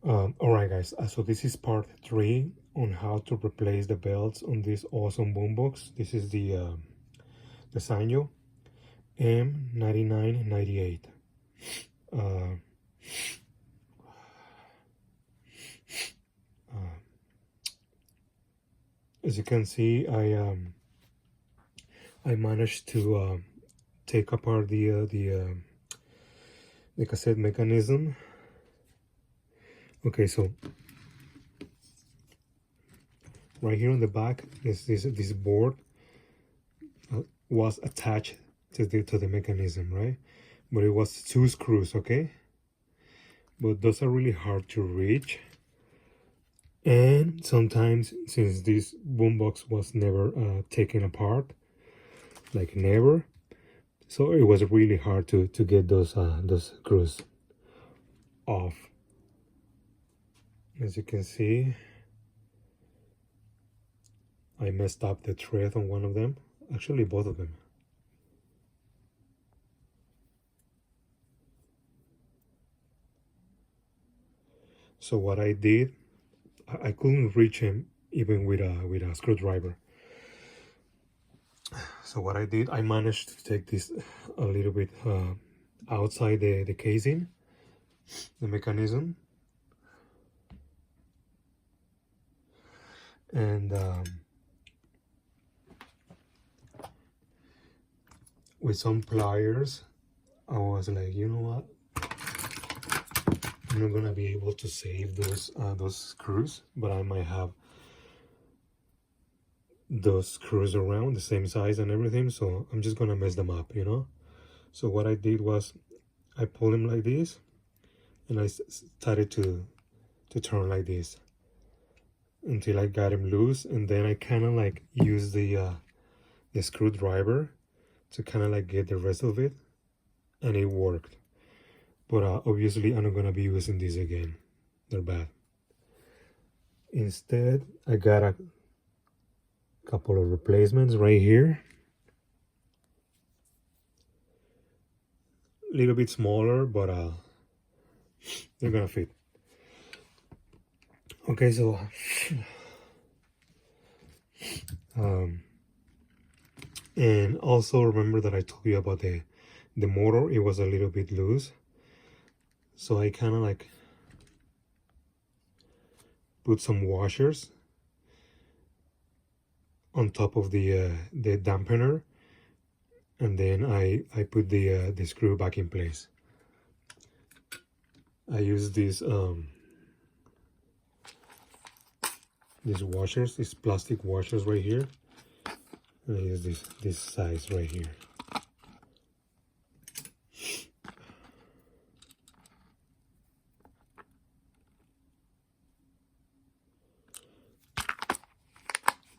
Alright guys, so this is part 3 on how to replace the belts on this awesome boombox. This is the Sanyo M9998. Uh, as you can see, I managed to take apart the cassette mechanism. Okay, so right here on the back is this board was attached to the mechanism, right? But it was 2 screws, okay? But those are really hard to reach. And sometimes, since this boombox was never taken apart, like never, so it was really hard to get those screws off. As you can see, I messed up the thread on one of them, actually both of them. So what I did, I couldn't reach him even with a screwdriver. So what I did, I managed to take this a little bit outside the casing, the mechanism, and with some pliers, I was like, you know what? I'm not gonna be able to save those screws, but I might have those screws around the same size and everything, so I'm just gonna mess them up, you know. So what I did was I pulled them like this, and I started to turn like this until I got him loose, and then I kind of like used the screwdriver to kind of like get the rest of it, and it worked. But obviously I'm not gonna be using these again, they're bad. Instead, I got a couple of replacements right here, a little bit smaller, but they're gonna fit. Okay, so and also remember that I told you about the motor. It was a little bit loose, so I kind of like put some washers on top of the dampener, and then I put the screw back in place. I use these washers, these plastic washers right here. I use this size right here.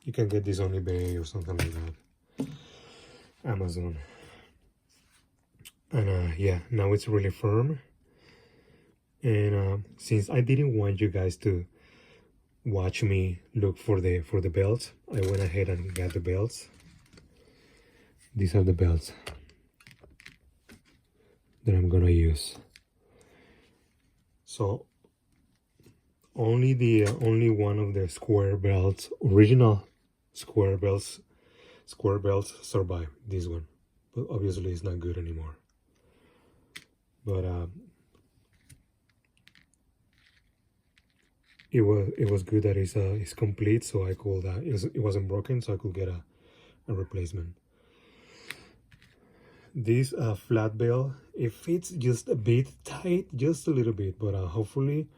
You can get this on eBay or something like that, Amazon. And yeah, now it's really firm. And since I didn't want you guys to watch me look for the belts, I went ahead and got the belts. These are the belts that I'm gonna use. So only one of the square belts, original square belts survive. This one, but obviously it's not good anymore. But it was good that it's complete, so I could it wasn't broken, so I could get a replacement. This flat belt, it fits just a bit tight, just a little bit, but hopefully,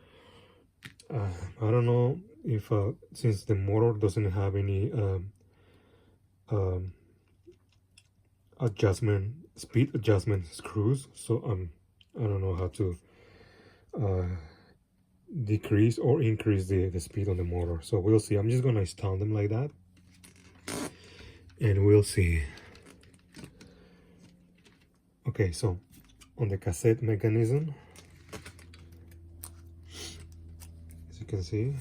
I don't know if since the motor doesn't have any speed adjustment screws, so I don't know how to decrease or increase the speed on the motor. So we'll see. I'm just gonna install them like that, and we'll see. Okay, so on the cassette mechanism, as you can see,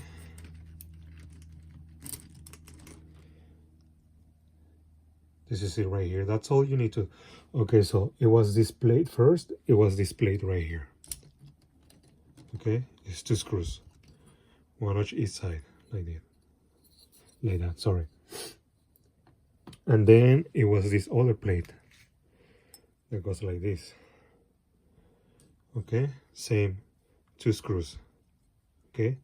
this is it right here. That's all you need to. Okay, so it was this plate first. It was this plate right here. Okay, It's 2 screws, one on each side, like that, sorry. And then it was this other plate that goes like this. Okay, same, 2 screws. Okay,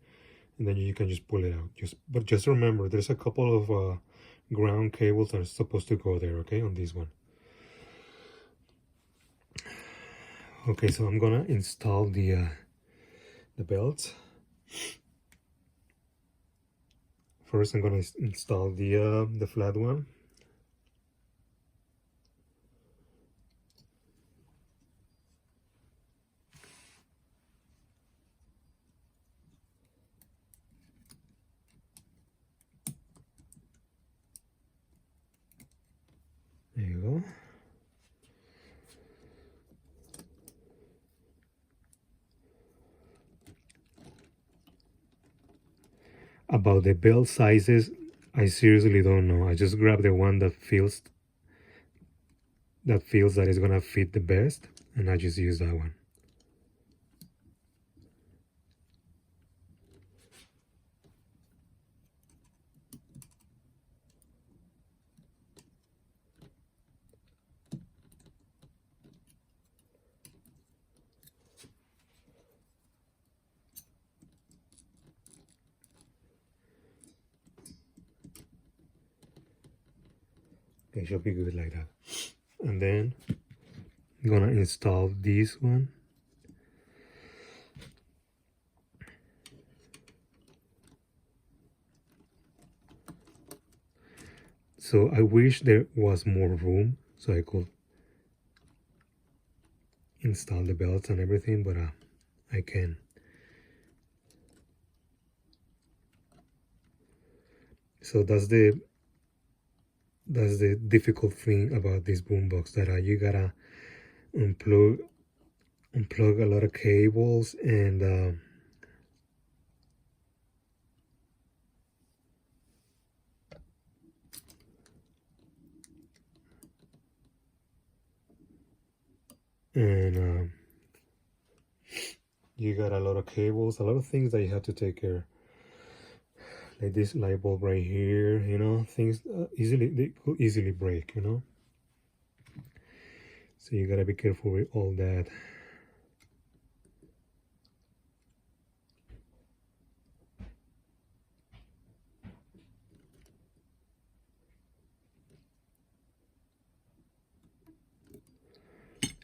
and then you can just pull it out. But just remember, there's a couple of ground cables that are supposed to go there. Okay, on this one. Okay, so I'm gonna install the belts. First, I'm gonna install the flat one. There you go. About the belt sizes, I seriously don't know. I just grab the one that feels that it's gonna fit the best, and I just use that one. It should be good like that. And then I'm gonna install this one. So I wish there was more room so I could install the belts and everything, but I can. So that's the difficult thing about this boombox, that you gotta unplug a lot of cables and you got a lot of cables, a lot of things that you have to take care, like this light bulb right here, you know, things they could easily break, you know, so you gotta be careful with all that.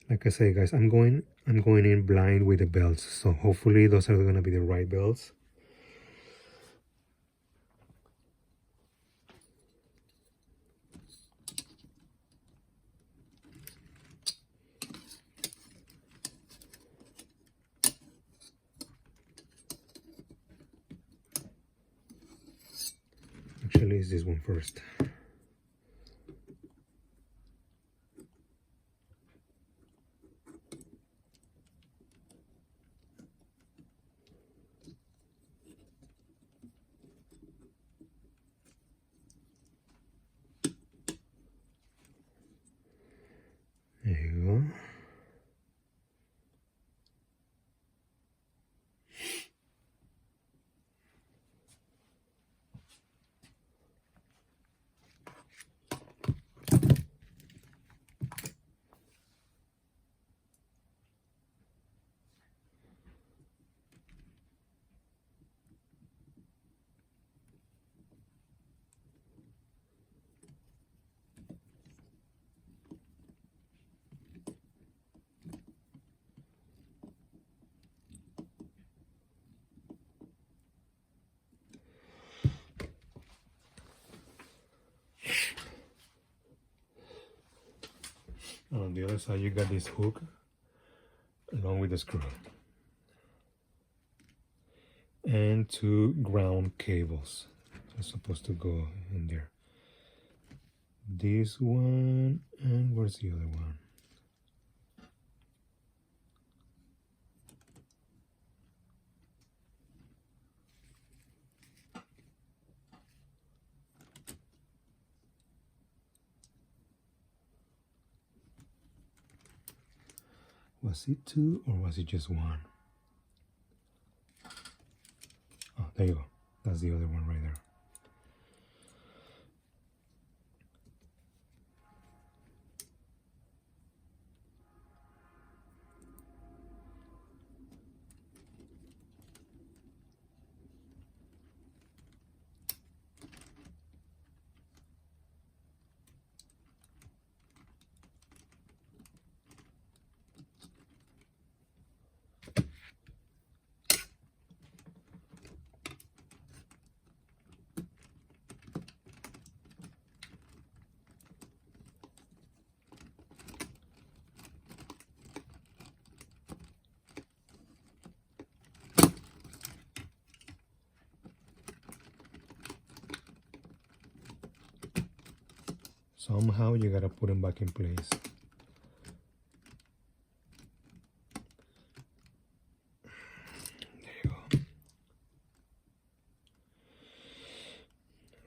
Like I say, guys, I'm going in blind with the belts, so hopefully those are gonna be the right belts. Actually, it's this one first. There you go. On the other side, you got this hook along with the screw and 2 ground cables. It's supposed to go in there. This one, and where's the other one? Was it 2 or was it just 1? there you go. That's the other one right there. Somehow you gotta put them back in place. There you go.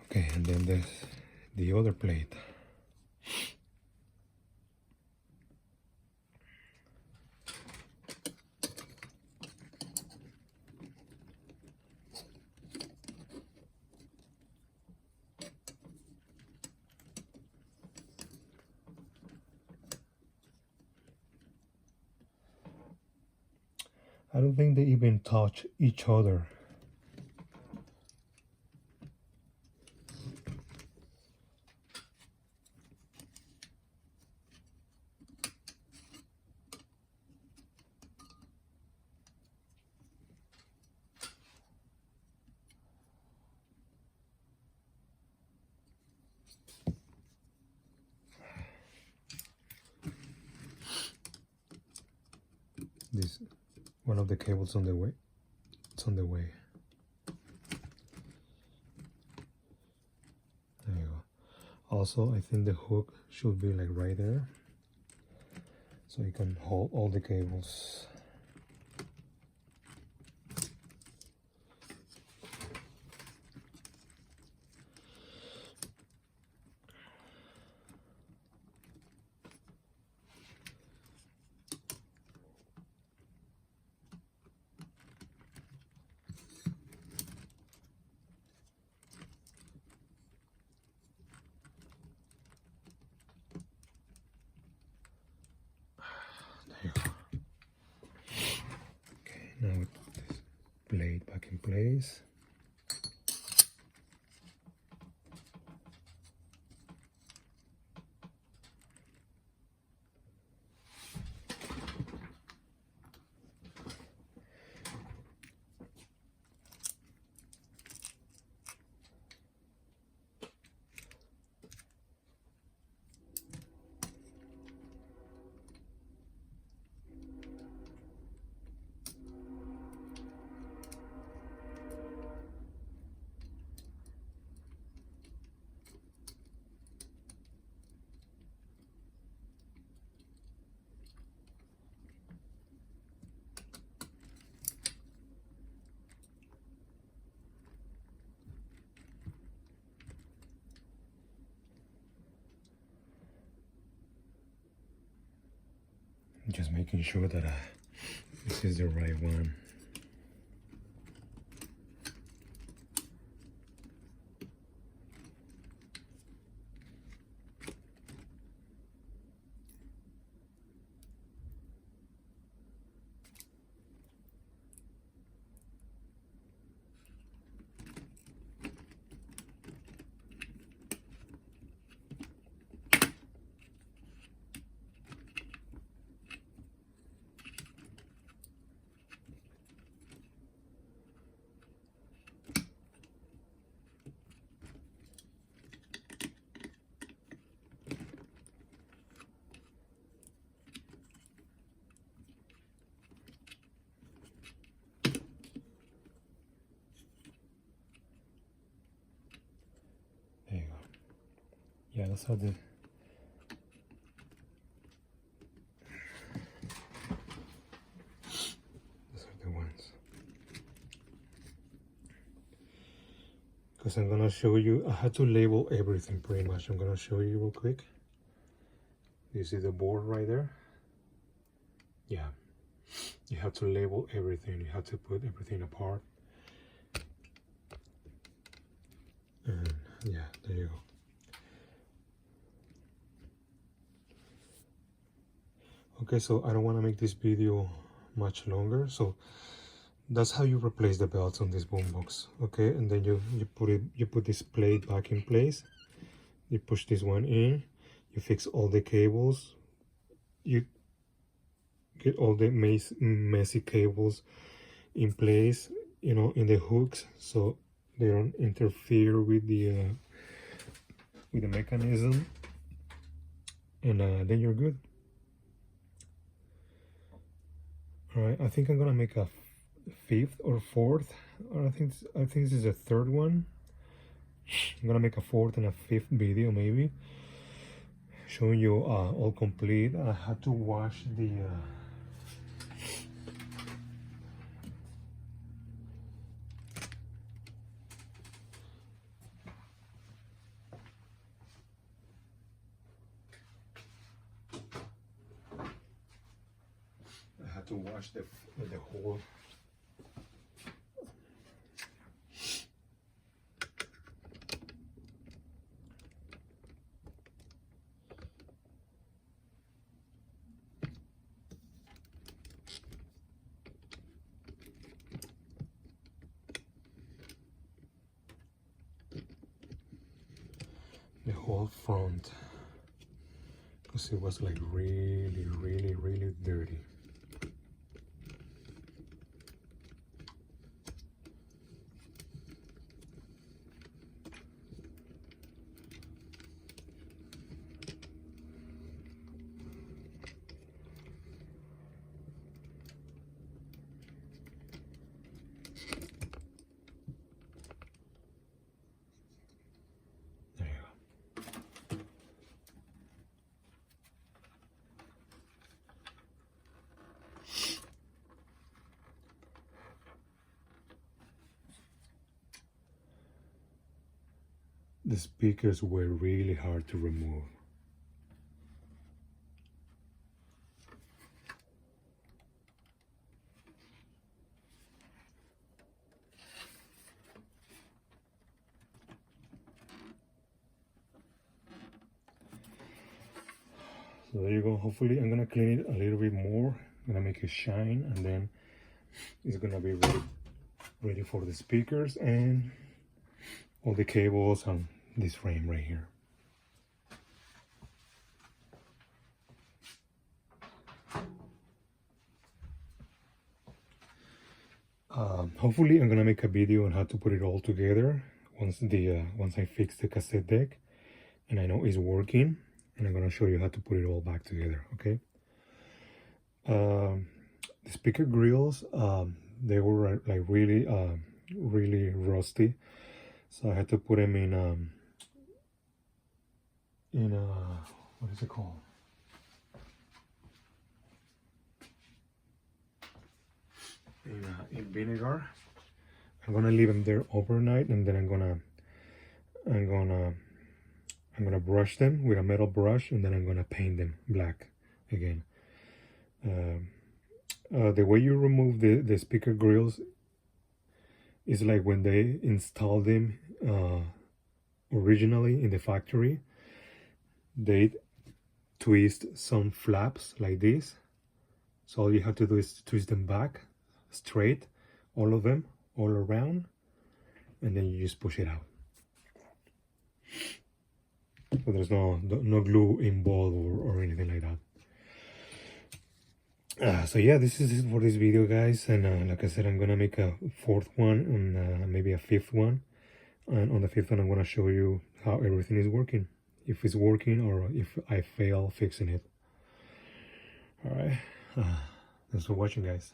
Okay, and then there's the other plate. I don't think they even touch each other. This one of the cables on the way. It's on the way. There you go. Also, I think the hook should be like right there, so you can hold all the cables. Now put this blade back in place. Just making sure that this is the right one. There you go. Yeah, that's how the because I'm gonna show you. I had to label everything pretty much. I'm gonna show you real quick. You see the board right there? Yeah, you have to label everything. You have to put everything apart. Yeah, there you go. Okay, so I don't want to make this video much longer, so that's how you replace the belts on this boombox. Okay, and then you put this plate back in place. You push this one in, you fix all the cables, you get all the messy cables in place, you know, in the hooks, so they don't interfere with the mechanism, and then you're good. All right, I think I'm gonna make a fifth or fourth, or I think this is a third one. I'm gonna make a fourth and a fifth video, maybe showing you all complete. I had to wash the the whole front, because it was like really dirty. The speakers were really hard to remove. So there you go. Hopefully I'm gonna clean it a little bit more. I'm gonna make it shine, and then it's gonna be ready for the speakers and all the cables on this frame right here. Hopefully I'm gonna make a video on how to put it all together once I fix the cassette deck and I know it's working, and I'm gonna show you how to put it all back together. Okay. The speaker grills, they were like really rusty, so I had to put them in what is it called? In vinegar. I'm gonna leave them there overnight, and then I'm gonna brush them with a metal brush, and then I'm gonna paint them black again. The way you remove the speaker grills is like when they installed them originally in the factory. They twist some flaps like this, so all you have to do is twist them back straight, all of them, all around, and then you just push it out. So there's no glue involved or anything like that. So yeah, this is it for this video, guys, and like I said, I'm gonna make a fourth one and maybe a fifth one, and on the fifth one I'm gonna show you how everything is working, if it's working or if I fail fixing it. All right, thanks for watching, guys.